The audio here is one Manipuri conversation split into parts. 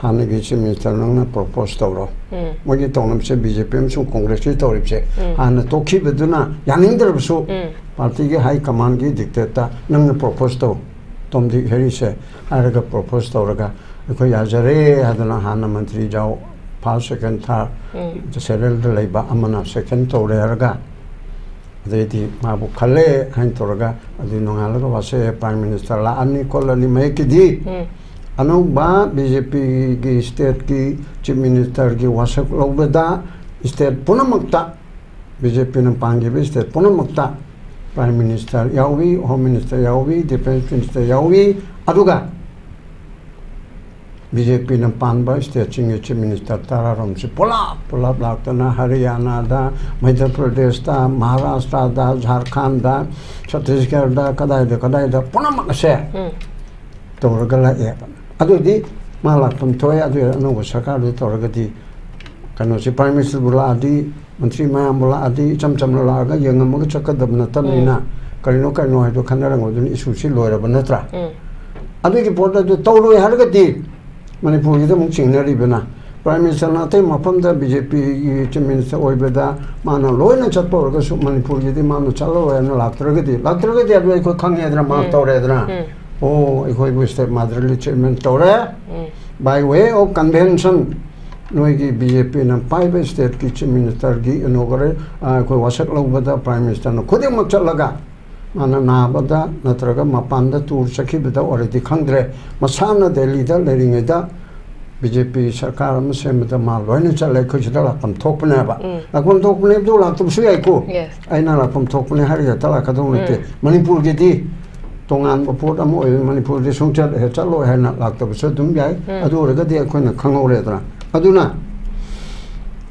하나기 시민들은 프로포즈 떠로 뭐기 동남세 BJP 무슨 콩그레스 떠립세 하나 또 키베드나 양행들어서 파티게 하이 커맨드기 딕테타 능는 프로포즈 떠 톰디 헤리세 아르가 프로포즈 떠라가 그 야자레 하더나 하나 만트리 자오 파 세컨드 타 세렐들 레이바 아마나 세컨드 떠레라가 데디 마부 칼레 한 떠라가 아디 농알가 와세 프라임 미니스터 라 아니 콜라니 메키디 Anong BJP ki state ki chief minister ki wasak lobeda state puna magta BJP ng pangibi state puna magta prime minister yawi home minister yawi defense minister yawi aduga BJP ng panba state chief minister tararam si pula laktana Haryana da Madhya Pradesh da Maharashtra da Jharkhand da Chhattisgarh da kadai da puna magse toragala adudi malakam toya adu anu sarkar du toragadi kanosi prime minister bula adi menteri mayam bula adi cham la ga yangam ga chakadabna tamina karino haido khanarang odun isu si loiraba natra adugi porta du tawloi hargadi manipur gi dum chingnari bena prime minister na te mapamda BJP chief minister oibeda mana loina chatpor ga su manipur gi di mana chalo ya na laktragadi adu ko khangedra ma tawredra Oh, I wish that Motherly Chairman Tore by way of convention. Noigi BJP and Pipe State Kitchen Minister Gi inaugurate Wasak Lobada Prime Minister no Kodi Machalaga Mana Nabada Natraga Mapanda to Sakibita already Kangre Masana the leader letting it up BJP Sarkar Semita Malwani Chalak Kuchala from Topanaba. I won't talk when do like to Suyaku. Yes, I know from Topani Harriet Talakadonite Manipur Gedi. Tongan report amo Manipur de Sungchat Hechalo had not locked up so dum guy, Adora de Aquina Kangoredra. Aduna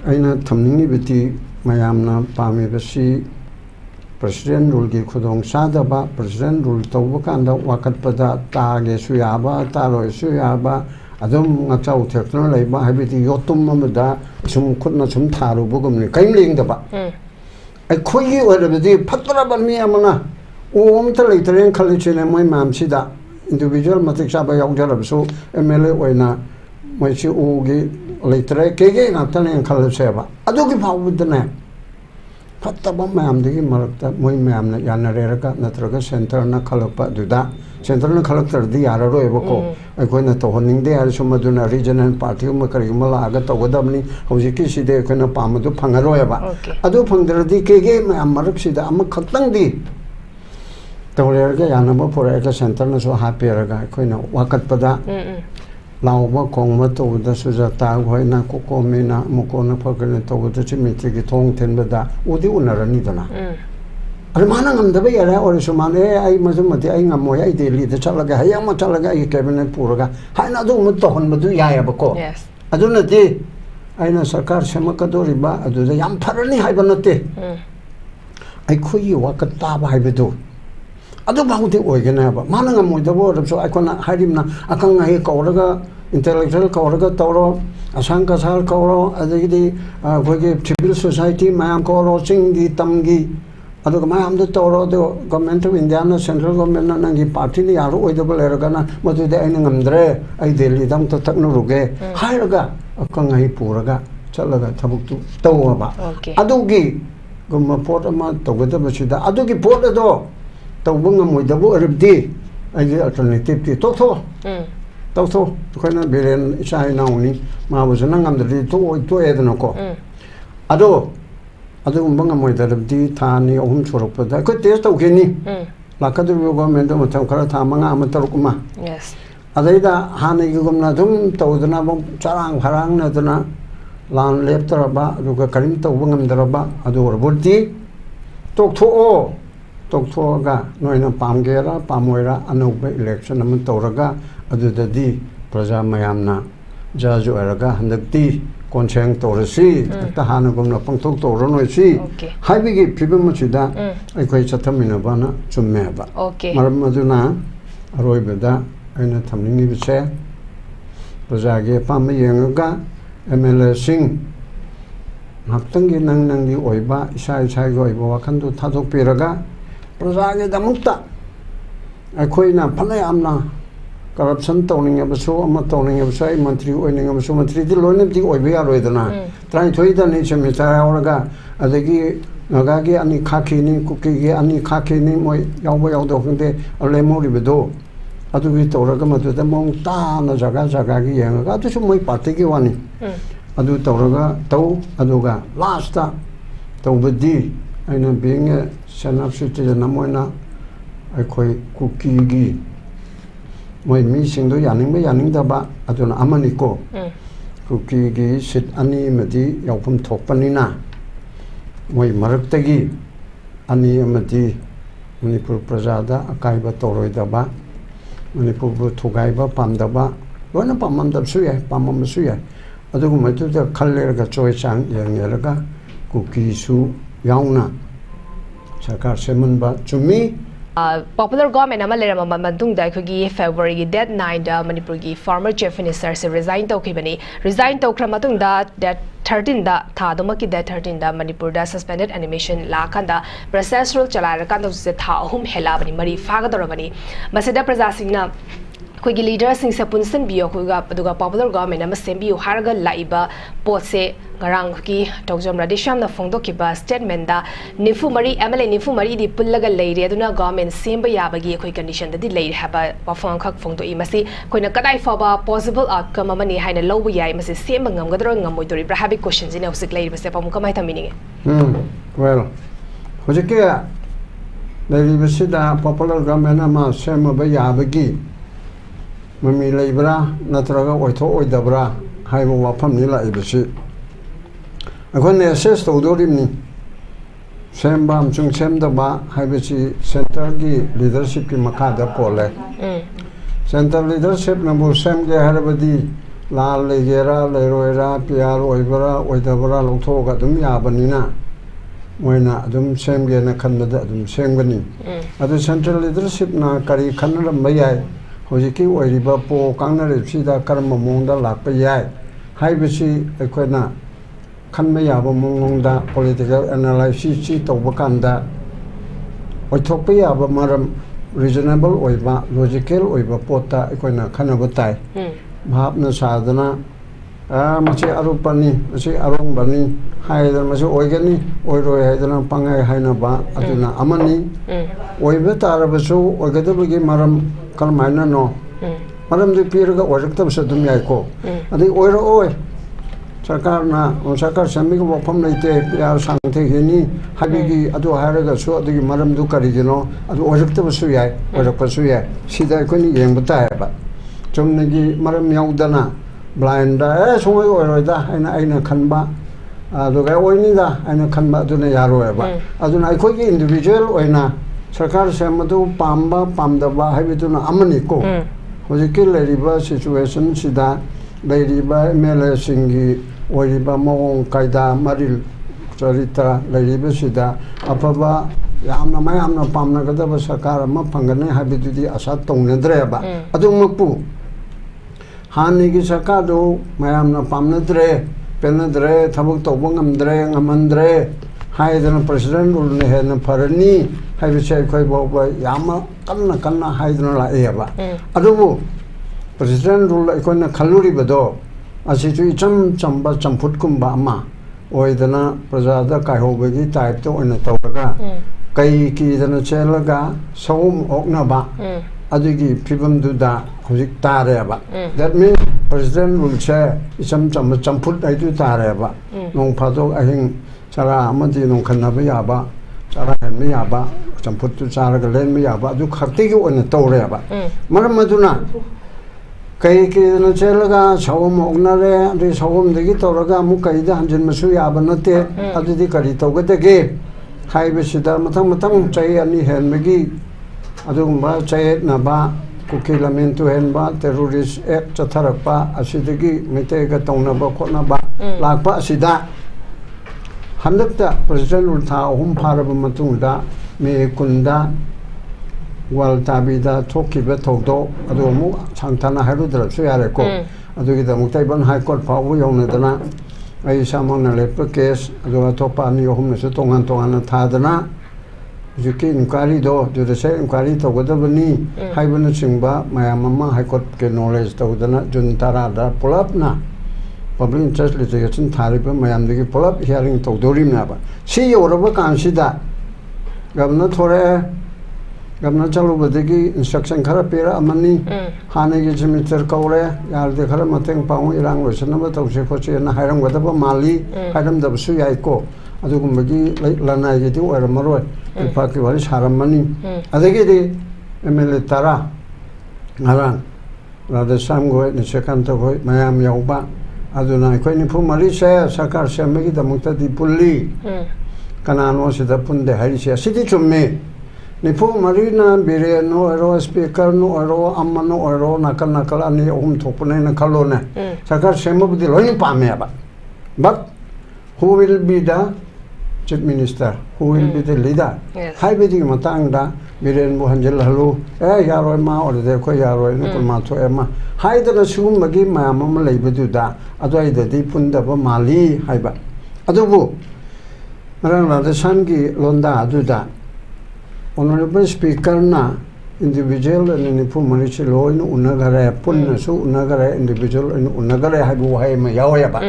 Aina Tamini Biti Mayamna Pami Basi President Rulgi Kudong Sadaba, President Rul Tobukanda, Wakat Pada, Tage Suyaba, Taro Suyaba, Adum Nakau Techno Laba, Habiti Yotum Mamada, some could not some Taru Bugum, kindling the ba. I call you whether the Patrabami Amana. Later college and my mam sida individual matic shaba young so MLA wena my she ogi later kege after and college seva. Adogi power with the name. Pataba mam the Marakta, my mam Yanareka, Natraga Center na Kalapa do that. Central collector the Araro Evoko. I go to honing the Arisomaduna regional party Makarimala Agata Wadamni, Hosiki de Kana Pamadu Pangaroeva. Ado Pandra di Kege, my Amaruxida, Amakatandi. Tawlerga yanama poreka center na so happy raga koina wakat pada lawa kongma to da sujata hoina kokomina mukona phagane to da chimiti gi thong thenbada udi unarani dana armana ngamda yara or sumane ai mazumati ai ngamoy ai deli da chalaga hayama chalaga ai cabinet puraga haina du mut to hon madu yaya bako yes aduna di aina sarkar semakadori ba adu da yam pharani haibanate ai khoi wakat ta ba haibedu Ado bahute oiganaba mananga moidabo so ikona harimna akanga he kauraga intellectual kauraga tawro asanga sal kauro adigi goge civil society mayam kauro singi tamgi ado mayam de tawro do government of India na central government na nangi party ni yaru oidabo leragana madu de aina ngamdre ai delhi dam to takno ruge hairaga akanga he puraga chalaga thabuktu tawaba adugi gumma port ama tawgada sida adugi port do Tawbunga Muidabu Ribdi, I get alternative Toto. Toto, Kana Biren Shai Nauni, Ma was an angam the to Edenoko. Ado Bunga Muidarabdi, Tani, Umsoropa, I could taste Ogini, Lakadu government of Tankara Tamanga Amatarukuma. Yes. Adeda Hani Gumnadum, Tawdanabum, Charang, Harang, Nadana, Lan Leptaraba, Luka Karim Tawbungam Daraba, Ador Burti, talk to all. Toktoga noina pamgera pamoira anuba election am toraga adudadi praja mayamna jaju eraga handakti koncheng torasi ta hanagumna pangtok toronoi si haibigi pibamachida aikoi chathamina bana chummeba maram aduna aroibeda aina thamningi biche praja ge pam yengaga MLA sing haktangi nangdi oiba isai go oiba wakandu thadok piraga Prazaga the Mukta. I coin a Panayamna corruption towning abasu ama towning abasu ai mantri oining abasu mantri di loine di oibe ya roidana trai thoi da ni chemi cha auraga adagi naga gi ani khaki ni kuki gi ani khaki ni moi yauba yaudo khunde ale mori bedo adu gi toraga matu da mong ta na jaga gi yanga adu su moi party gi wani adu toraga tau aduga last ta tawbadi aina being a sanap citizen namoina akhoi kuki gi moi mi sing do yaning da ba aduna amani ko kuki gi sit ani madi yaupum thokpanina moi maraktagi ani amadi manipur prajada akaiba toroidaba manipur bu thugaiba pamdaba loina pamamdab suya pamam suya adugu matu da khallerga choi chang yangeraga kuki su yauna sarkar semanba chumi popular government ama lerama mandung da khogi February date 9 da Manipur gi former chief minister se resign tawkhibani resign tawkhra matung da that 13 da tha domaki da 13 da Manipur da suspended animation la khanda process rule chala kan da se tha ahum hela bani mari faga dorabani masida praja singna khogi leader sing se punsan biyo khoga aduga popular government ama sembiyo harga laiba potse garang ki tawjam radisham na phongdo ki ba statement da nifu mari MLA nifu mari di pullaga leire aduna government semba yabagi khoi condition da di leire haba wafang khak phongdo I masi khoina kadai faba possible outcome amani haina lobu yai masi semba ngamgadro ngamoi dori bra habi questions in ausik leire base pam kamai ta meaning well hojike leire base da popular government ama semba ba yabagi mami leibra natraga oitho oidabra haibo wafam ni la ibasi akhone assess tawdorimni semba amchung semdaba haibasi center gi leadership ki makada pole center leadership na bu semge harabadi lal legera leroira piar oibra oidabra lothoga dum yabanina moina adum semge na khanbada adum sengani adu central leadership na kari khanram bayai hojiki oiriba po kangnare sida karma mongda lakpa yai haibasi akhona khanma yaba mongda political analysis chi tawba kanda oithokpa yaba maram reasonable oiba logical oiba pota akhona khanaba tai bhapna sadana machi arupani machi arongbani haidana machi oigani oiroi haidana pangai haina ba aduna amani oiba tarabasu oigadabagi maram kalmaina no maram de piraga ojaktab sadum yaiko adi oira oi sarkar na sarkar samig wafam leite yar sangthe hini habigi adu haraga su adu maram du karigino adu ojaktab su yai ojakpa su yai sida koni yengba ba chumnagi maram yaudana blind da songoi oiroida aina khanba adu ga oini da aina khanba aduna yaro ba aduna aikogi individual oina sarkar semadu pamba pamdaba haibituna amani ko hojiki leriba situation sida leriba MLA singi oiriba mong kaida maril charita leriba sida apaba yamna mayamna pamna kadaba sarkar ma phangane habitudi asa tongnedre ba adumpu hanigi sarkar do mayamna pamnedre penadre thabuk tobongamdre ngamandre haidana president ulne hena pharani haibise khoi boba yama kanna haidana la eba adubu president rule ikona khaluri bado asitu icham chamba champut kumba ama oidana prajada kaihobagi type to ona tawga kai ki dana chelaga sawum okna ba adugi pibam duda hojik tare ba that means president rule che icham chamba champut aitu tare ba nong phadok ahing chara amadi nong khanaba yaba chara henme yaba champut tu chara galen me yaba adu khakti gi ona tawre ba maram maduna kai ki na chelaga sawum ognare ri sawum degi tawraga mu kai da hanjin masu yaba nate adu di kari tawgade ge haibe sida matang chai ani henme gi adu ma chai na ba kukilamentu henba terrorist act chatharakpa asidagi metega tawnaba khotnaba lakpa asida handakta president ultha hum pharaba matungda me kunda wal tabida thokiba thokdo adu mu changthana harudra su yare ko adu gi damuk taiban high court phawu yonadana ai samang na lepa case adu thopa ni hum na su tongan thadana ꯍꯧꯖꯤꯛꯀꯤ ꯏꯟꯀ꯭ꯋꯥꯏꯔꯤꯗꯣ ꯖꯨꯗꯤꯁꯤꯌꯦꯜ ꯏꯟꯀ꯭ꯋꯥꯏꯔꯤ ꯇꯧꯒꯗꯕꯅꯤ ꯍꯥꯏꯕꯅꯆꯤꯡꯕ ꯃꯌꯥꯝ ꯑꯃ ꯍꯥꯏꯀꯣꯔꯠꯀꯤ ꯅꯣꯂꯦꯖ ꯇꯧꯗꯅ ꯖꯨꯟ 10ꯗ ꯄꯨꯂꯞꯅ ꯄꯕ꯭ꯂꯤꯛ ꯏꯟꯇꯔꯦꯁ ꯂꯤꯇꯤꯒꯦꯁꯟ ꯊꯥꯔꯤꯕ ꯃꯌꯥꯝꯗꯒꯤ ꯄꯨꯂꯞ ꯍꯤꯌꯥꯔꯤꯡ ꯇꯧꯗꯧꯔꯤꯕꯅꯦꯕ ꯁꯤ ꯌꯧꯔꯕ ꯀꯥꯟꯁꯤꯗ ꯒꯕꯔꯅꯔ ꯊꯣꯔꯛꯑꯦ ꯒꯕꯔꯅꯔ ꯆꯠꯂꯨꯕꯗꯒꯤ ꯏꯟꯁꯇ꯭ꯔꯛꯁꯟ ꯈꯔ ꯄꯤꯔꯛꯑꯃꯅꯤ ꯍꯥꯟꯅꯒꯤ ꯁꯦꯃꯤꯁꯇꯔ ꯀꯧꯔꯦ ꯌꯥꯔꯗꯤ ꯈꯔ ꯃꯇꯦꯡ ꯄꯥꯡꯉꯨ ꯏꯔꯥꯡ ꯂꯣꯏꯁꯤꯟꯅꯕ ꯇꯧꯁꯤ ꯈꯣꯠꯁꯤꯅ ꯍꯥꯏꯔꯝꯒꯗꯕ ꯃꯥꯜꯂꯤ ꯍꯥꯏꯔꯝꯗꯕꯁꯨ ꯌꯥꯏꯀꯣ ꯑꯗꯨꯒꯨꯝꯕꯒꯤ ꯂꯅꯥꯏꯒꯤꯗꯤ ꯑꯣꯏꯔꯝꯃꯔꯣꯏ ꯂꯩꯄꯥꯛꯀꯤ ꯋꯥꯔꯤ ꯁꯥꯔꯝꯃꯅꯤ ꯑꯗꯒꯤꯗꯤ MLA 10 ꯉꯔꯥꯡ ꯔꯥꯙꯦꯁ꯭ꯌꯥꯝꯈꯣꯏ ꯅꯤꯁꯤꯀꯥꯟꯇꯈꯣꯏ ꯃꯌꯥꯝ ꯌꯥꯎꯕ ꯑꯗꯨꯅ ꯑꯩꯈꯣꯏ 94ꯁꯦ ꯁꯔꯀꯥꯔ ꯁꯦꯝꯕꯒꯤꯗꯃꯛꯇꯗꯤ ꯄꯨꯜꯂꯤ ꯀꯅꯥꯅꯣ ꯁꯤꯗ ꯄꯨꯟꯗꯦ ꯍꯥꯏꯔꯤꯁꯦ ꯑꯁꯤꯗꯤ ꯆꯨꯝꯃꯤ 94ꯅ ꯕꯤꯔꯦꯟ ꯑꯣꯏꯔꯣ ꯁ꯭ꯄꯤꯀꯔꯅ ꯑꯣꯏꯔꯣ ꯑꯃꯅ ꯑꯣꯏꯔꯣ ꯅꯥꯀꯜ ꯅꯥꯀꯜ 2-3 ꯊꯣꯛꯄꯅꯦꯅ ꯈꯜꯂꯣꯅꯦ ꯁꯔꯀꯥꯔ ꯁꯦꯝꯕꯕꯨꯗꯤ ꯂꯣꯏꯅ ꯄꯥꯝꯃꯦꯕ but who will be the chief minister who will be the leader ꯍꯥꯏꯕꯒꯤ ꯃꯇꯥꯡꯗ ꯕꯤꯔꯦꯟꯕꯨ ꯍꯟꯖꯤꯜꯍꯜꯂꯨ ꯌꯥꯔꯣꯏ ꯃꯥ ꯑꯣꯏꯔꯗꯤ ꯑꯩꯈꯣꯏ ꯌꯥꯔꯣꯏ ꯀꯨꯟꯃꯥ ꯊꯣꯛꯑꯦ ꯑꯃ ꯍꯥꯏꯗꯅ ꯁꯤꯒꯨꯝꯕꯒꯤ ꯃꯌꯥꯝ ꯑꯃ ꯂꯩꯕꯗꯨꯗ ꯑꯗꯨꯋꯥꯏꯗꯗꯤ ꯄꯨꯟꯗꯕ ꯃꯥꯜꯂꯤ ꯍꯥꯏꯕ ꯑꯗꯨꯕꯨ ꯉꯔꯥꯡ ꯔꯥꯙꯦꯁ꯭ꯌꯥꯝꯒꯤ ꯂꯣꯟꯗꯥ ꯑꯗꯨꯗ Honorable Speakerna individual and 94ꯁꯤ ꯂꯣꯏꯅ ꯎꯅꯒꯔꯦ ꯄꯨꯟꯅꯁꯨ ꯎꯅꯒꯔꯦ individual ꯑꯣꯏꯅ ꯎꯅꯒꯔꯦ ꯍꯥꯏꯕ ꯋꯥꯍꯩ ꯑꯃ ꯌꯥꯎꯋꯦꯕ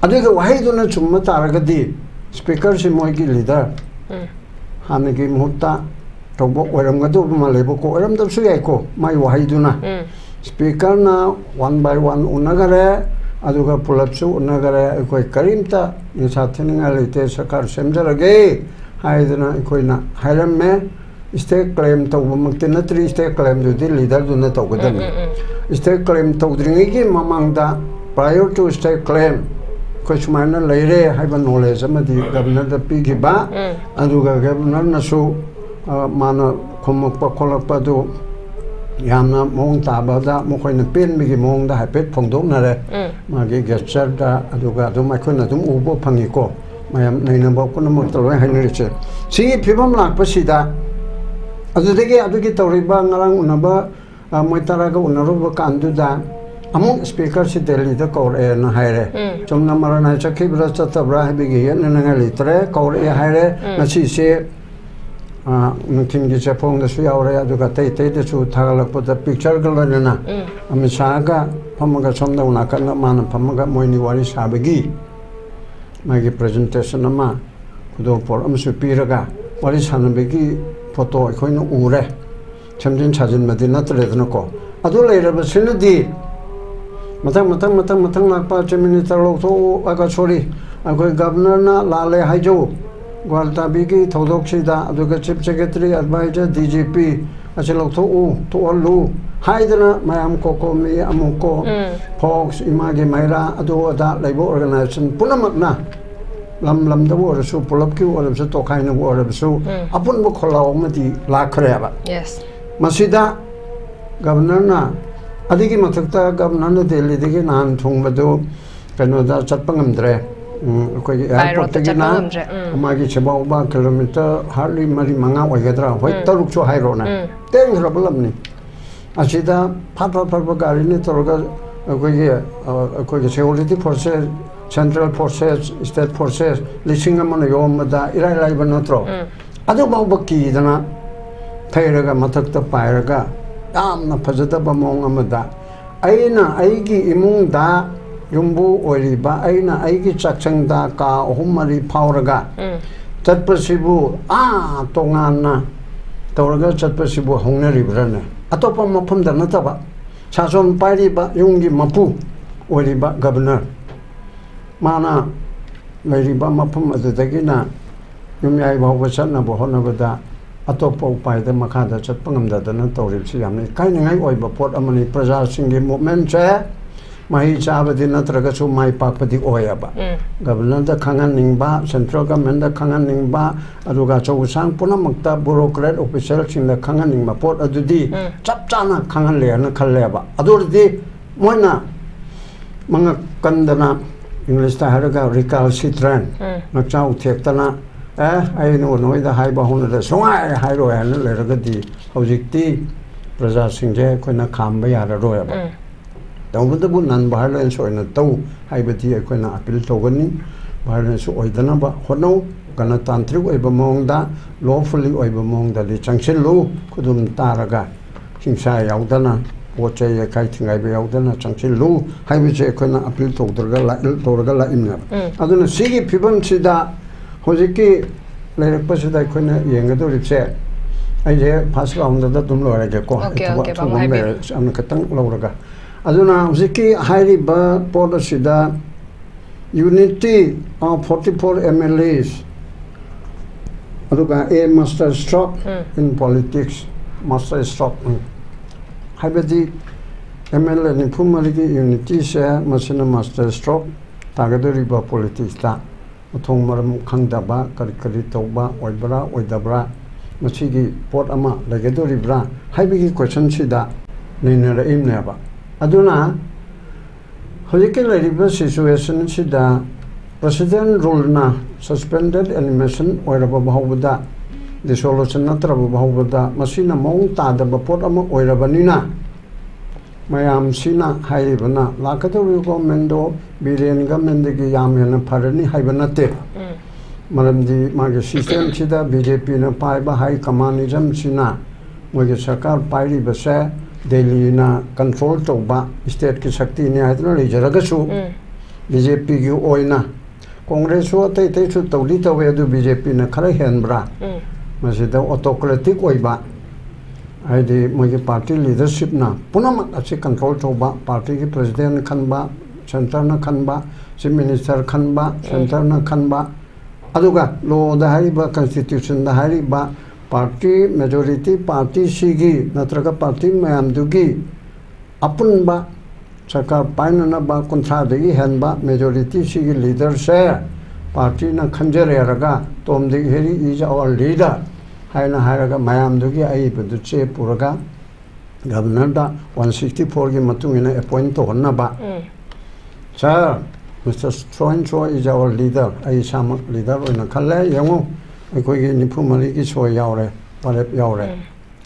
ꯑꯗꯨꯒ ꯋꯥꯍꯩꯗꯨꯅ ꯆꯨꯝꯕ ꯇꯥꯔꯒꯗꯤ ꯁ꯭ꯄꯤꯀꯔꯁꯤ ꯃꯣꯏꯒꯤ ꯂꯤꯗꯔ ꯍꯥꯟꯅꯒꯤ ꯃꯍꯨꯠꯇ ꯇꯧꯕ ꯑꯣꯏꯔꯝꯒꯗꯧꯕ ꯃꯥꯜꯂꯦꯕꯀꯣ ꯑꯣꯏꯔꯝꯗꯕꯁꯨ ꯌꯥꯏꯀꯣ ꯃꯥꯏ ꯋꯥꯍꯩꯗꯨꯅ ꯁ꯭ꯄꯤꯀꯔꯅ 1 by 1 ꯎꯅꯒꯔꯦ ꯑꯗꯨꯒ ꯄꯨꯂꯞꯁꯨ ꯎꯅꯒꯔꯦ ꯑꯩꯈꯣꯏ ꯀꯔꯤꯝꯇ ꯅꯤꯡꯁꯥ ꯊꯤꯅꯤꯡꯉꯥꯏ ꯂꯩꯇꯦ ꯁꯔꯀꯥꯔ ꯁꯦꯝꯖꯔꯒꯦ ꯍꯥꯏꯗꯅ ꯑꯩꯈꯣꯏꯅ ꯍꯥꯏꯔꯝꯃꯦ ꯁ꯭ꯇꯦꯠ ꯀ꯭ꯂꯦꯝ ꯇꯧꯕꯃꯛꯇꯤ ꯅꯠꯇ꯭ꯔꯤ ꯁ꯭ꯇꯦꯠ ꯀ꯭ꯂꯦꯝꯗꯨꯗꯤ ꯂꯤꯗꯔꯗꯨꯅ ꯇꯧꯒꯗꯕꯅꯤ ꯁ꯭ꯇꯦꯠ ꯀ꯭ꯂꯦꯝ ꯇꯧꯗ꯭ꯔꯤꯉꯩꯒꯤ ꯃꯃꯥꯡꯗ prior to state claim ꯑꯩꯈꯣꯏ ꯁꯨꯃꯥꯏꯅ ꯂꯩꯔꯦ ꯍꯥꯏꯕ ꯅꯣꯂꯦꯖ ꯑꯃꯗꯤ ꯒꯕꯔꯅꯔꯗ ꯄꯤꯈꯤꯕ ꯑꯗꯨꯒ ꯒꯕꯔꯅꯔꯅꯁꯨ ꯃꯥꯅ ꯈꯨꯝꯃꯛꯄ ꯈꯣꯠꯂꯛꯄ ꯑꯗꯨ ꯌꯥꯝꯅ ꯃꯑꯣꯡ ꯇꯥꯕꯗ ꯃꯈꯣꯏꯅ ꯄꯦꯟꯕꯒꯤ ꯃꯑꯣꯡꯗ ꯍꯥꯏꯐꯦꯠ ꯐꯣꯡꯗꯣꯛꯅꯔꯦ ꯃꯥꯒꯤ ꯒꯦꯁꯆꯔꯗ ꯑꯗꯨꯒ ꯑꯗꯨꯝ ꯑꯩꯈꯣꯏꯅ ꯑꯗꯨꯝ ꯎꯕ ꯐꯪꯉꯤꯀꯣ ꯃꯌꯥꯝ ꯅꯩꯅꯕ ꯄꯨꯝꯅꯃꯛꯇ ꯂꯣꯏ ꯍꯥꯏꯅꯔꯤꯁꯦ ꯁꯤꯒꯤ ꯐꯤꯕꯝ ꯂꯥꯛꯄꯁꯤꯗ ꯑꯗꯨꯗꯒꯤ ꯑꯗꯨꯒꯤ ꯇꯧꯔꯤꯕ ꯉꯔꯥꯡ ꯎꯅꯕ ꯃꯣꯏ 10ꯒ ꯎꯅꯔꯨꯕ ꯀꯥꯟꯗꯨꯗ ꯑꯃꯨꯛ ꯁ꯭ꯄꯤꯀꯔꯁꯤ ꯗꯦꯜꯂꯤꯗ ꯀꯧꯔꯛꯑꯦꯅ ꯍꯥꯏꯔꯦ ꯆꯨꯝꯅ ꯃꯔꯥꯅꯥꯏ ꯆꯠꯈꯤꯕ꯭ꯔꯥ ꯆꯠꯇꯕ꯭ꯔꯥ ꯍꯥꯏꯕꯒꯤ ꯌꯦꯠꯅꯅꯤꯡꯉꯥꯏ ꯂꯩꯇ꯭ꯔꯦ ꯀꯧꯔꯛꯑꯦ ꯍꯥꯏꯔꯦ ꯉꯁꯤꯁꯦ ꯅꯨꯡꯊꯤꯟꯒꯤ ꯆꯦꯐꯣꯡꯗꯁꯨ ꯌꯥꯎꯔꯦ ꯑꯗꯨꯒ ꯑꯇꯩ ꯑꯇꯩꯗꯁꯨ ꯊꯥꯒꯠꯂꯛꯄꯗ ꯄꯤꯛꯆꯔꯒ ꯂꯣꯏꯅꯅ ꯑꯃꯤꯠ ꯁꯥꯍꯒ ꯐꯝꯃꯒ ꯁꯣꯝꯗ ꯅꯥꯀꯟꯗ ꯃꯥꯅ ꯐꯝꯃꯒ ꯃꯣꯏꯅꯤ ꯋꯥꯔꯤ ꯁꯥꯕꯒꯤ ꯃꯥꯒꯤ ꯄ꯭ꯔꯖꯦꯟꯇꯦꯁꯟ ꯑꯃ ꯈꯨꯗꯣꯜꯄꯣꯠ ꯑꯃꯁꯨ ꯄꯤꯔꯒ ꯋꯥꯔꯤ ꯁꯥꯟꯅꯕꯒꯤ ꯐꯣꯇꯣ ꯑꯩꯈꯣꯏꯅ ꯎꯔꯦ ꯁꯦꯝꯖꯤꯟ ꯁꯥꯖꯤꯟꯕꯗꯤ ꯅꯠꯇ꯭ꯔꯦꯗꯅꯀꯣ ꯑꯗꯨ ꯂꯩꯔꯕꯁꯤꯅꯗꯤ ꯃꯊꯪ ꯂꯥꯛꯄ ꯆꯤꯐ ꯃꯤꯅꯤꯁꯇꯔ ꯂꯧꯊꯣꯛꯑꯒ ꯁꯣꯔꯤ ꯑꯩꯈꯣꯏ ꯒꯕꯔꯅꯔꯅ ꯂꯥꯜꯂꯦ ꯍꯥꯏꯖꯧ ꯒ꯭ꯋꯥꯜꯇꯥꯕꯤꯒꯤ ꯊꯧꯗꯣꯛꯁꯤꯗ ꯑꯗꯨꯒ ꯆꯤꯐ ꯁꯦꯀ꯭ꯔꯦꯇꯔꯤ ꯑꯦꯗꯚꯥꯏꯖꯔ DGP ꯑꯁꯤ ꯂꯧꯊꯣꯛꯎ ꯊꯣꯛꯍꯜꯂꯨ ꯍꯥꯏꯗꯅ ꯃꯌꯥꯝ ꯀꯣꯀꯣꯃꯤ ꯑꯃꯨꯛꯀꯣ ꯐꯣꯛꯁ ꯏꯃꯥꯒꯤ ꯃꯩꯔꯥ ꯑꯗꯨ ꯑꯗꯥ ꯂꯩꯕ ꯑꯣꯔꯒꯅꯥꯏꯖꯦꯁꯟ ꯄꯨꯝꯅꯃꯛꯅ ꯂꯝꯗꯕꯨ ꯑꯣꯏꯔꯁꯨ ꯄꯨꯂꯞꯀꯤ ꯑꯣꯏꯔꯕꯁꯨ ꯇꯣꯈꯥꯏꯅꯕꯨ ꯑꯣꯏꯔꯕꯁꯨ ꯑꯄꯨꯟꯕ ꯈꯣꯜꯂꯥꯎ ꯑꯃꯗꯤ ꯂꯥꯛꯈ꯭ꯔꯦꯕ ꯃꯁꯤꯗ ꯒꯕꯔꯅꯔꯅ ꯑꯗꯨꯒꯤ ꯃꯊꯛꯇ ꯒꯕꯔꯅꯔꯅ ꯗꯦꯜꯂꯤꯗꯒꯤ ꯅꯍꯥꯟ ꯊꯨꯡꯕꯗꯨ ꯀꯩꯅꯣꯗ ꯆꯠꯄ ꯉꯝꯗ꯭ꯔꯦ ꯑꯩꯈꯣꯏꯒꯤ ꯑꯦꯌꯥꯔꯄꯣꯔꯠꯇꯒꯤꯅ ꯃꯥꯒꯤ ꯁꯦꯕꯥꯎꯕ ꯀꯤꯂꯣꯃꯤꯇꯔ ꯍꯥꯔꯗꯂꯤ 4-5 ꯑꯣꯏꯒꯗ꯭ꯔꯥ ꯍꯣꯏ 6ꯁꯨ ꯍꯥꯏꯔꯣꯅꯦ ꯇꯦꯟꯈ꯭ꯔꯕ ꯂꯝꯅꯤ ꯑꯁꯤꯗ ꯐꯠꯄ ꯒꯥꯔꯤꯅ ꯇꯧꯔꯒ ꯑꯩꯈꯣꯏꯒꯤ security forces central forces state forces 1,000 ꯌꯣꯝꯕꯗ ꯏꯔꯥꯏ ꯂꯥꯏꯕ ꯅꯠꯇ꯭ꯔꯣ ꯑꯗꯨꯐꯥꯎꯕ ꯀꯤꯗꯅ ꯊꯩꯔꯒ ꯃꯊꯛꯇ ꯄꯥꯏꯔꯒ ꯌꯥꯝꯅ ꯐꯖꯗꯕ ꯃꯑꯣꯡ ꯑꯃꯗ ꯑꯩꯅ ꯑꯩꯒꯤ ꯏꯃꯨꯡꯗ ꯌꯨꯝꯕꯨ ꯑꯣꯏꯔꯤꯕ ꯑꯩꯅ ꯑꯩꯒꯤ ꯆꯥꯛꯁꯪꯗ ꯀꯥ 3-4 ꯐꯥꯎꯔꯒ ꯆꯠꯄꯁꯤꯕꯨ ꯇꯣꯉꯥꯟꯅ ꯇꯧꯔꯒ ꯆꯠꯄꯁꯤꯕꯨ ꯍꯧꯅꯔꯤꯕ꯭ꯔꯥꯅꯦ ꯑꯇꯣꯞꯄ ꯃꯐꯝꯗ ꯅꯠꯇꯕ ꯁꯥꯁꯣꯟ ꯄꯥꯏꯔꯤꯕ ꯌꯨꯝꯒꯤ ꯃꯄꯨ ꯑꯣꯏꯔꯤꯕ ꯒꯕꯔꯅꯔ ꯃꯥꯅ ꯂꯩꯔꯤꯕ ꯃꯐꯝ ꯑꯗꯨꯗꯒꯤꯅ ꯌꯨꯝꯌꯥꯏ ꯐꯥꯎꯕ ꯆꯠꯅꯕ ꯍꯣꯠꯅꯕꯗ ꯑꯇꯣꯞꯄ ꯎꯄꯥꯏꯗ ꯃꯈꯥꯗ ꯆꯠꯄ ꯉꯝꯗꯗꯅ ꯇꯧꯔꯤꯕꯁꯤ ꯌꯥꯝꯅ ꯏꯀꯥꯏꯅꯤꯡꯉꯥꯏ ꯑꯣꯏꯕ ꯄꯣꯠ ꯑꯃꯅꯤ ꯄ꯭ꯔꯖꯥꯁꯤꯡꯒꯤ ꯃꯨꯞꯃꯦꯟꯁꯦ ꯃꯍꯩ ꯆꯥꯕꯗꯤ ꯅꯠꯇ꯭ꯔꯒꯁꯨ ꯃꯥꯏ ꯄꯥꯛꯄꯗꯤ ꯑꯣꯏꯌꯦꯕ ꯒꯕꯔꯅꯔꯗ ꯈꯪꯍꯟꯅꯤꯡꯕ ꯁꯦꯟꯇ꯭ꯔꯦꯜ ꯒꯚꯔꯟꯃꯦꯟꯗ ꯈꯪꯍꯟꯅꯤꯡꯕ ꯑꯗꯨꯒ ꯑꯆꯧ ꯑꯁꯥꯡ ꯄꯨꯝꯅꯃꯛꯇ ꯕꯨꯔꯣꯀ꯭ꯔꯦꯠ ꯑꯣꯐꯤꯁꯦꯜꯁꯤꯡꯗ ꯈꯪꯍꯟꯅꯤꯡꯕ ꯄꯣꯠ ꯑꯗꯨꯗꯤ ꯆꯞ ꯆꯥꯅ ꯈꯪꯍꯜꯂꯦꯅ ꯈꯜꯂꯦꯕ ꯑꯗꯨ ꯑꯣꯏꯔꯗꯤ ꯃꯣꯏꯅ ꯃꯉꯛ ꯀꯟꯗꯅ ꯏꯪꯂꯤꯁꯇ ꯍꯥꯏꯔꯒ ꯔꯤꯀꯥꯜꯁꯤꯇ꯭ꯔꯦꯟ ꯃꯆꯥꯎ ꯊꯦꯛꯇꯅ ꯑꯩꯅ ꯅꯣꯏꯗ ꯍꯥꯏꯕ ꯍꯧꯅꯗ ꯁꯨꯡꯉꯥꯏ ꯍꯥꯏꯔꯣꯏ ꯍꯥꯏꯅ ꯂꯩꯔꯒꯗꯤ ꯍꯧꯖꯤꯛꯇꯤ ꯄ꯭ꯔꯖꯥꯁꯤꯡꯁꯦ ꯑꯩꯈꯣꯏꯅ ꯈꯥꯝꯕ ꯌꯥꯔꯔꯣꯏꯕ ꯇꯧꯕꯇꯕꯨ ꯅꯟ ꯚꯥꯏꯑꯣꯂꯦꯟꯁ ꯑꯣꯏꯅ ꯇꯧ ꯍꯥꯏꯕꯗꯤ ꯑꯩꯈꯣꯏꯅ ꯑꯄꯤꯜ ꯇꯧꯒꯅꯤ ꯚꯥꯏꯑꯣꯂꯦꯟꯁ ꯑꯣꯏꯗꯅꯕ ꯍꯣꯠꯅꯧ ganatantric oiba mongda lawfully oiba mongda di changsillu kudum taraga hingsa yaudana poche ye kai thingai be yaudana changsillu haibiche khona appeal tawdraga la imna aduna sigi phibam sida hojiki lerakpasida khona yengador ipse aije first round da dum lorage ko amna katang loraga aduna hojiki hairiba policy unity of 44 MLAs aduga a master stroke in politics master stroke haibadi MLA ni phumarigi unity se masina master stroke tagadoriba politics ta uthong maram khangdaba kari tawba oibra oidabra masigi pot ama lagadoribra haibigi question sida ninara imneba aduna hojiki lariba situation sida president rule na suspended animation oiraba bahubada dissolution natraba bahubada masina mong tadaba pot ama oirabanina mayam sina haibana lakadawi government do billion government gi yamena pharani haibanate maramdi magi system sida BJP na paiba high communism sina mogi sarkar pairi basa Delhi na control tawba state ki shakti ni haidna lijaraga su BJP gi oina Congress wa tai su tawli tawe du BJP na khara henbra masida autocratic oiba aidi mogi party leadership na punamak achi control tawba party ki president khanba center na khanba chief minister khanba center na khanba aduga law da hariba constitution da hariba party majority party sigi natraga party mayam dugi apunba sarkar painana ba kontra degi henba majority sigi leader se party na khanjare raga tom de heri is our leader haina haraga mayam dugi ai budu che puraga governor da 164 gi matungina appoint to honna ba sir Mr. So is our leader ai sama leader oina khalle yango ꯑꯩꯈꯣꯏꯒꯤ ꯅꯤꯐꯨꯃꯔꯤꯒꯤ ꯁꯣꯏ ꯌꯥꯎꯔꯦ ꯄꯥꯔꯦꯞ ꯌꯥꯎꯔꯦ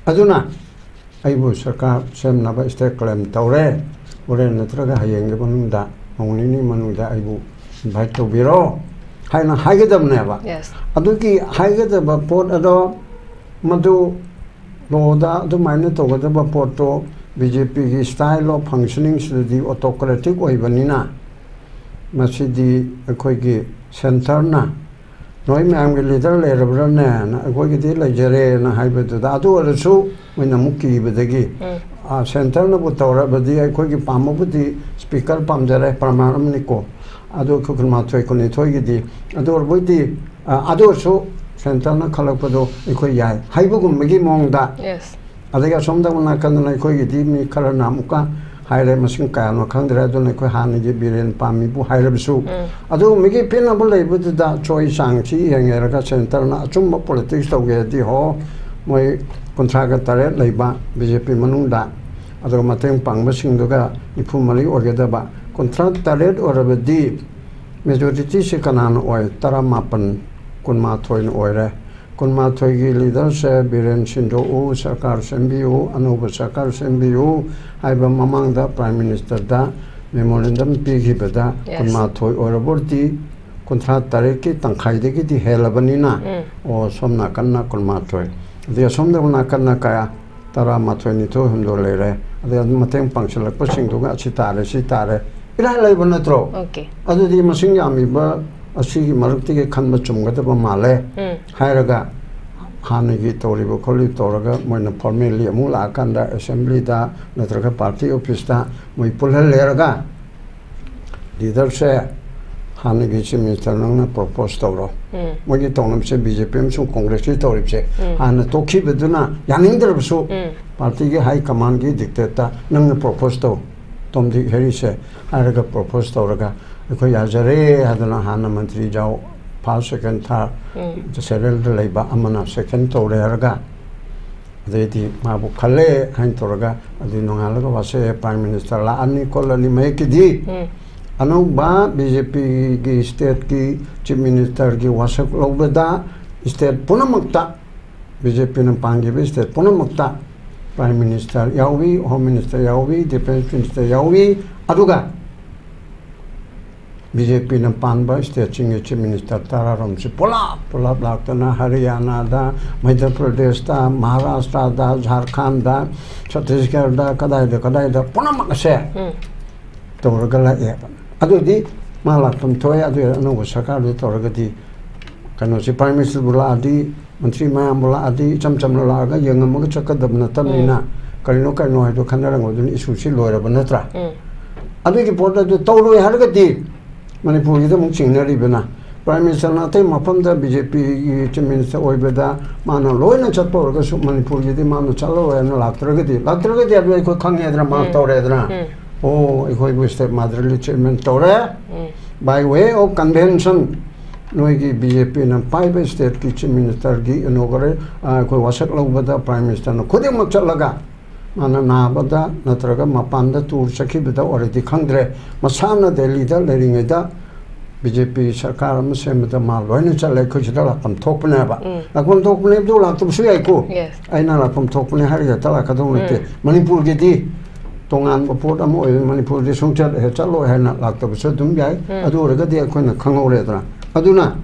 ꯑꯗꯨꯅ ꯑꯩꯕꯨ ꯁꯔꯀꯥꯔ ꯁꯦꯝꯅꯕ ꯁ꯭ꯇꯦꯠ ꯀ꯭ꯂꯦꯝ ꯇꯧꯔꯦ ꯍꯣꯔꯦꯟ ꯅꯠꯇ꯭ꯔꯒ ꯍꯌꯦꯡꯒꯤ ꯃꯅꯨꯡꯗ ꯅꯣꯡ ꯅꯤꯅꯤ ꯃꯅꯨꯡꯗ ꯑꯩꯕꯨ ꯏꯟꯚꯥꯏꯠ ꯇꯧꯕꯤꯔꯣ ꯍꯥꯏꯅ ꯍꯥꯏꯒꯗꯕꯅꯦꯕ ꯑꯗꯨꯒꯤ ꯍꯥꯏꯒꯗꯕ ꯄꯣꯠ ꯑꯗꯣ ꯃꯗꯨ ꯂꯣꯗ ꯑꯗꯨꯃꯥꯏꯅ ꯇꯧꯒꯗꯕ ꯄꯣꯠꯇꯣ BJPꯒꯤ ꯁ꯭ꯇꯥꯏꯜ ꯑꯣꯐ ꯐꯪꯁꯅꯤꯡꯁꯤꯗꯗꯤ ꯑꯣꯇꯣꯀ꯭ꯔꯦꯇꯤꯛ ꯑꯣꯏꯕꯅꯤꯅ ꯃꯁꯤꯗꯤ ꯑꯩꯈꯣꯏꯒꯤ ꯁꯦꯟꯇꯔꯅ noi mayamgi leader lerabra akhogidi lejare na haibaduda adu arasu moina mukki badagi center na bu tawra badi akhogi pamabudi speaker pamjare pramanam niko adu khukma thoi koni thoigidi adu orbodi adu su center na khalakpado ikhoi yai haibugum magi mongda yes adaga somda na kanna ikhogidi mi kharana muka haire masing kayano khangdra aduna ko hanigi biren pami bu haire bisu adu migi pena bu leibudu da choi sang chi yengera center na achumba politics tawge di ho moi kontraga tare leiba BJP manungda adu mateng pangba singduga ifumali orgeda ba contract tare orabedi majority se kanano oi taramapan kunma thoin oire kunma thoigi leader se biren sindo u sarkar sembiu anuba sarkar sembiu haiba mamangda prime minister da memorandum pigi beda kunma thoi oraborti contract tareki tangkhai degi di helabanina o somna kanna kunma thoi de somna na kanna kaya tara mathoi ni tho hundo lere ade mateng pangchalak pasing duga chitare ira laiba natro okay adu di masing yami ba asigi marukti ke khanba chumgadaba male hairaga hanagi toribo kholi toraga moina formally amu la kanda assembly da natraga party office da moi pulhal leraga leader se hanagi chief minister nangna propose tawro mogi tongnam se BJP sum congress li toripse hana tokhi beduna yaningdar su party ge high command gi dictator nangna propose taw tomdi heri se hairaga propose tawraga ko yajare hadana hana mantri jaw first second third several leiba amana second to rega adeti mabu khale hain toraga adi nongalaga wase prime minister la ani kolani maikidi anu ba BJP gi state ki chief minister gi wasak lobeda state punamakta BJP na pangi be state punamakta prime minister yawi home minister yawi defense minister yawi aduga BJP na panba state chief minister Tararam se pulap laktana Haryana da Madhya Pradesh da Maharashtra da Jharkhand da Chhattisgarh da kadai da punamak se toragala e adu di malakam toy adu anu sarkar du toragadi kano si prime minister bula adi mantri mayam bula adi cham la ga yengam ga chakadabna tamina kalino haido khanarang odun isu si loiraba natra adu ki porta du tawlo hargadi Manipur is the Muxinary Bena. Prime Minister Nate Mapanda, BJP, Chief Minister Oibeda, Mano Loina Chapo, Manipur, the Mano Chalo, and Latragati. Latragati, I could come here, Mantoredra. Oh, if we wish that motherly chairman Tore, by way of convention, Noigi BJP and Pipe State Kitchen Minister Gi inaugurate, Wasak Lobada, Prime Minister, Kodimachalaga. Mana Nabada, Natraga, Mapanda, to Sakibita, or the Kandre, Masana, the leader, Leringeda, BJP, Sarkaram, Semita Mal, Venetia, like Kuchala, from Topaneva. I want to open do like to Suyaku. Yes. I know from Topane Harriet, Talakadonate, Manipur Gedi, Tongan, Portamo, Manipur, the Suncha, Hetalo, and not like the Sudum Guy, Adora, the Aquina, Congo Redra. Aduna.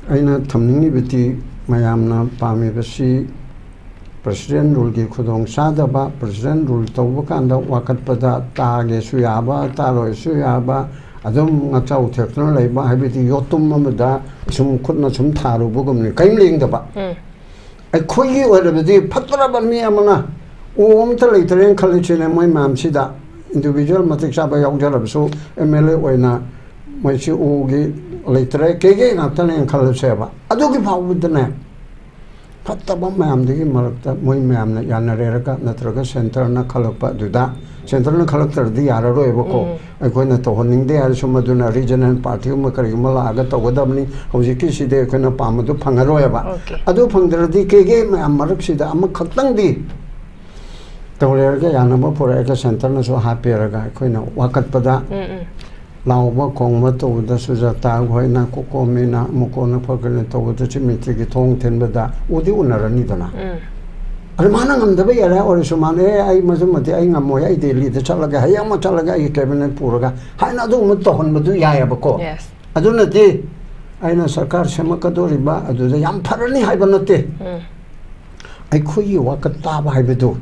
I know Tamnibiti, Mayamna, Pami, Basi. President rule ki khudong sadaba President rule tawakanda wakat pada tage suyaba talo suyaba adum ngachau thekna leiba habiti yotum amada sum khudna sum tharu bugumni kaimling daba ai khoyi orabadi phatara bami amana om ta leitreng khalichine moi mamsida individual matik saba yaujarabsu MLA oina moi si ugi leitre kege ngaptane khalacheba adugi phawudna Pataba Mam, the Marakta, Moyam, Yanareka, Natraga, Center, Nakalapa, Duda, Central Collector, the Araro Evoko, a going to honing the Arisumaduna regional party, Makarimala, Agata, Wadamni, Hosiki, de Kana Pamadu Pangaroeva. Adu Pangradi Kege, Maraxida, Amakatandi. The Lerga Yanama for Eka Center, so happy Raga, Quina, Wakatpada. Lauba Kongma to the Suzata, Hoina, Kokomina, Mukona Pokerito, the Chimitiki Tong Tenbeda, Udi Unaranidana. Remanam the way or Sumane, I Mazumati, I am Moya, the Chalaga, Hayama Chalaga, Cabinet Puraga, Hainadu Mutohon, Madu Yabako. Yes. I do not day. I know Sakar Shamakadoriba, I do the Yamparani Hibernate. I could you walk a tab Hibedu.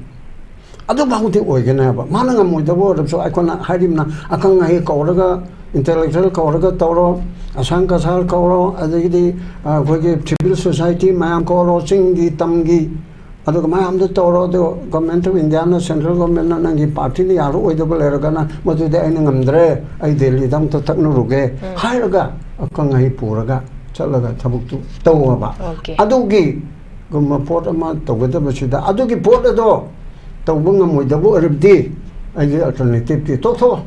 I don't know the organ, but Manangam with the word, so I cannot hide him now. I can't hear Koraga, intellectual Koraga Toro, Asankasal Koro, the civil society, Mayam Koro, Singi, Tamgi, Mayam the Toro, the government of Indiana, central government, and the party, are with the Belaragana, but with the Enamdre, I daily them to Taknuruge, Hiraga, a Kangai Puraga, Chalaga, Tabuk, Tawaba. Adugi, Guma Portama, Togata Bashida, Adugi Portado. Tawbungam with the word D, I did alternative Toto.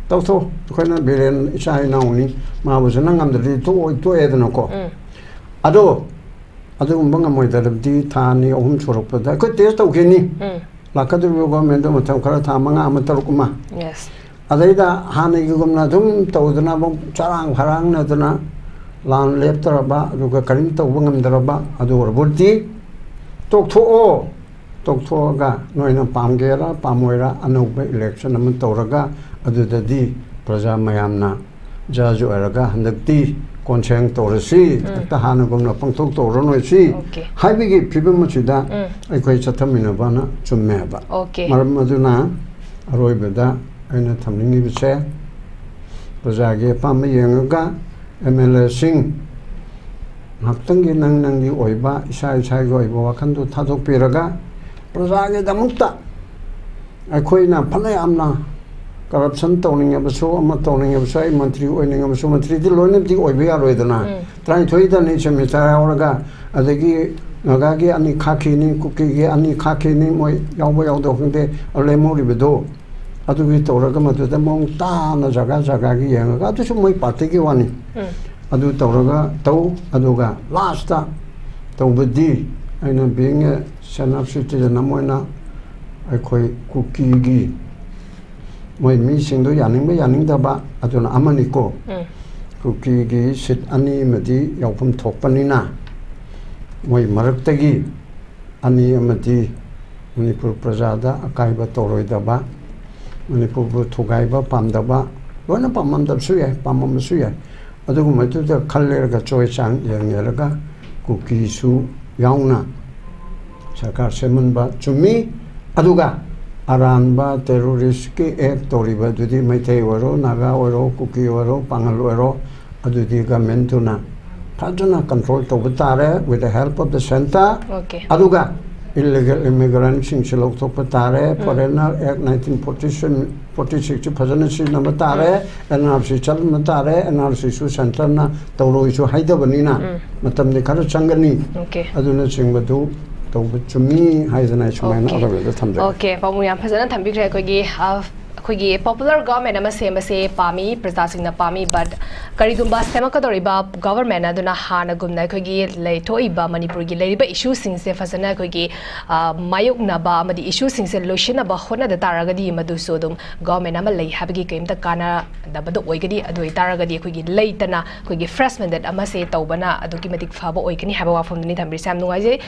Toto, Kona Biren, China only, Ma was an angam the two Edenoco. Ado Bungam with the D, Tani, Om Choropa, I could taste Okini, Lakadu government of Takarata, Amatarukuma. Yes. Adeda, Hani Gumnadum, Todana, Charang, Harang, Nadana, Lan Leptaraba, Luka Karim, Tawbungam Daraba, Ado Burti, talk to all. Toktoga, Noina Pamgera, Pamoira, Anope election, Amantoraga, Adudadi, Praja Mayamna, Jaju Araga, and the tea, Conchang Torasi, Tahanagum, Pangtok Toronosi, Hibigi, Pibimuchida, I quite Chataminabana, Chumeba. Okay. Maramaduna, Aroibeda, and a Tamini Vice, Prajagi, Pamayangaga, MLA Singh. Naptangi Nangi Oiba, Shai Goiba, Wakandu Tato Piraga. Prazaga Damukta. I quina Panayamna corruption toning of a show, a toning of say, Montri, winning of so much the loan the Oibia Redana. Trying to eat the nature, Mr. Oraga, as the Gi Nagagi, Ani Kakini, Cookie, Ani Kakini, Yaway out of the Lemori Bedo. Adu Toragama to the Monta, Zagagi, and got to show my particular. Adu Toraga, Tow, Aduga, last time. Tobadi, I know being a synopsis in the Namoina, I quite cookie. My missing the Yaning Daba, Adun Amaniko. Cookie sit Ani Madi, Yopum Topanina. My Maraktagi, Ani Madi, Manipur Prasada, Akaiba Toroidaba, Manipur Togaiba, Pamdaba, लोना पाममदबसु याय पाममसु याय अदुगुम मदुदा खल्लेरगा चोय चांग येंगेरगा कुकीसु याउना सरकार सेमनबा चुम्मी अदुगा अरानबा टेररिस्ट की एक तोरीबा दुदी मैथै वरो नागा वरो कुकी वरो पांगल वरो अदुदी गवर्नमेंट तुना फाजना कंट्रोल तोबा तारे with the help of the center okay अदुगा illegal immigrants सिंग से लोग तोबा तारे foreigner act 1946 ची फजन सी नंबर तारे NRC चल न तारे NRC सु सेंटर ना तौरो इशु हाइदा बनीना मतम ने खर चंगनी okay अदुना सिंग बदु तौबा चुम्मी हाइजना सुमाइना अरबेदा थमजे okay pamu yam phajana thambikre kogi अखोगी पॉपुलर गवर्नमेंट अमा सेमसे पामी प्रजासिंग ना पामी बट करिगुंबा सेमकदोरिबा गवर्नमेंट अदुना हाना गुमना अखोगी लेथोइबा मणिपुर की लेरिबा इशू सिंग से फसना अखोगी मायुकनाबा अमदि इशू सिंग से लोशनबा होना द तारगदी मदुसो दुम गवर्नमेंट अमा लई हाबगी केमता काना दबदो ओइगदी अदुइ तारगदी अखोगी लेतना अखोगी फ्रेशमेंट अमा से तौबना अदुगी मतिक फाबो ओइकनी हाबा वाफमदनी थम्बि साम नुगाजे